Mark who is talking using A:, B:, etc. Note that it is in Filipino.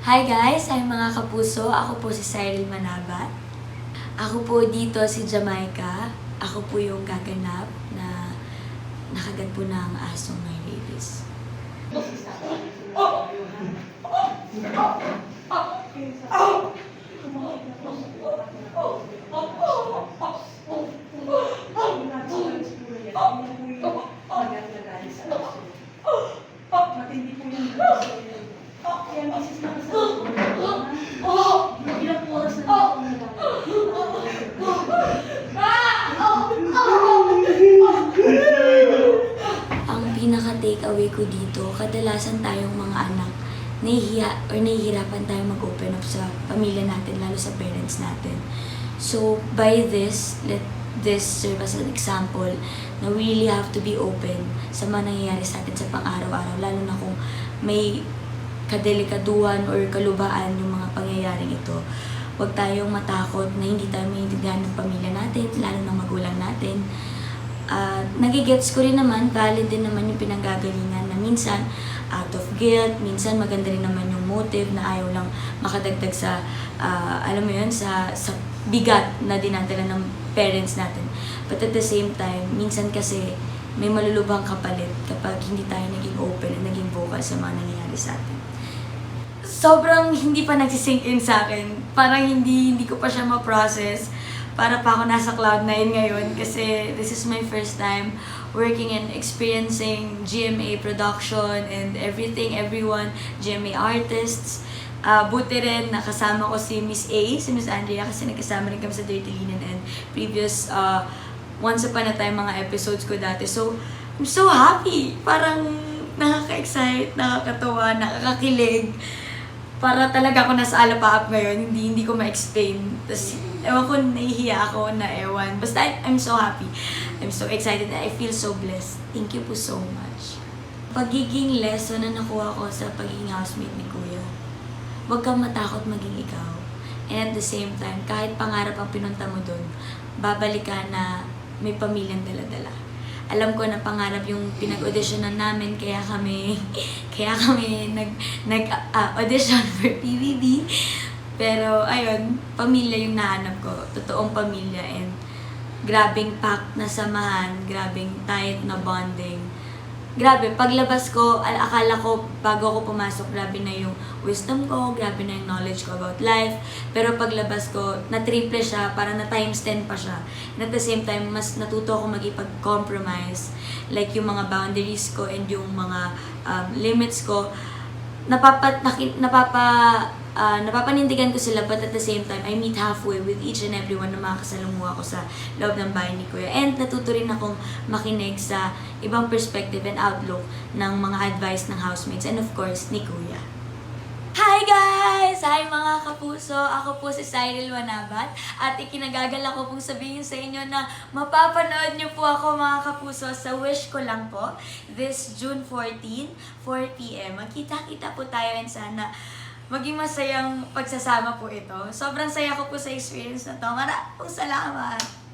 A: Hi guys! Ay mga kapuso, ako po si Cyril Manabat. Ako po dito si Jamaica. Ako po yung gaganap na nakagat po ng asong may rabies.
B: Matindi po yung kaya misis na kasama ilang oras na ako
A: Ang pinaka-take away ko dito, kadalasan tayong mga anak, nahihirapan tayong mag-open up sa pamilya natin, lalo sa parents natin. So, by this, let this serve as an example na we really have to be open sa mga nangyayari sa atin sa pang-araw-araw, lalo na kung may kadelikaduhan or kalubaan yung mga pangyayaring ito. Huwag tayong matakot na hindi tayo maintindihan ng pamilya natin, lalo ng magulang natin. Nagigets ko rin naman, valid din naman yung pinanggagalingan na minsan out of guilt, minsan maganda rin naman yung motive na ayaw lang makadagdag sa, alam mo yun, sa bigat na dinadala ng parents natin. But at the same time, minsan kasi may malulubhang kapalit kapag hindi tayo naging open at naging vocal sa mga nangyayari sa atin. Sobrang hindi pa nagsisink in sa akin. Parang hindi ko pa siya ma-process. Para pa ako nasa cloud9 ngayon kasi this is my first time working and experiencing GMA production and everything, everyone, GMA artists. Buti rin nakasama ko si Miss A, si Miss Andrea kasi nagkasama rin kami sa Dirty Linen and previous once upon a time mga episodes ko dati. So, I'm so happy. Parang nakaka-excite, nakakatawa, nakakakilig. Para talaga ako nasa alapaap ngayon, hindi ko ma-explain. Tapos, ewan ko, nahihiya ako na ewan. Basta, I'm so happy. I'm so excited. I feel so blessed. Thank you po so much. Pagiging lesson na nakuha ko sa pagiging housemate ni Kuya, huwag kang matakot maging ikaw. And at the same time, kahit pangarap ang pinunta mo dun, babalik ka na may pamilyang dala-dala. Alam ko na pangarap yung pinag-auditionan namin, kaya kami nag-audition for PBB. Pero ayun, pamilya yung nahanap ko, totoong pamilya, and grabing packed na samahan, grabing tight na bonding. Grabe, paglabas ko, akala ko bago ako pumasok, grabe na yung wisdom ko, grabe na yung knowledge ko about life. Pero paglabas ko, na-triple siya, para na times 10 pa siya. And at the same time, mas natuto ako magipag-compromise. Like yung mga boundaries ko and yung mga limits ko, napapanindigan ko sila, but at the same time, I meet halfway with each and everyone na makakasalumuha ko sa loob ng bahay ni Kuya. And natuto rin akong makinig sa ibang perspective and outlook ng mga advice ng housemates and of course, ni Kuya. Hi guys! Hi mga kapuso! Ako po si Cyril Manabat at ikinagagalak ko pong sabihin sa inyo na mapapanood niyo po ako mga kapuso sa Wish Ko Lang po this June 14, 4 p.m. Magkita-kita po tayo and sana maging masayang pagsasama po ito. Sobrang saya ko po sa experience na to. Maraming salamat!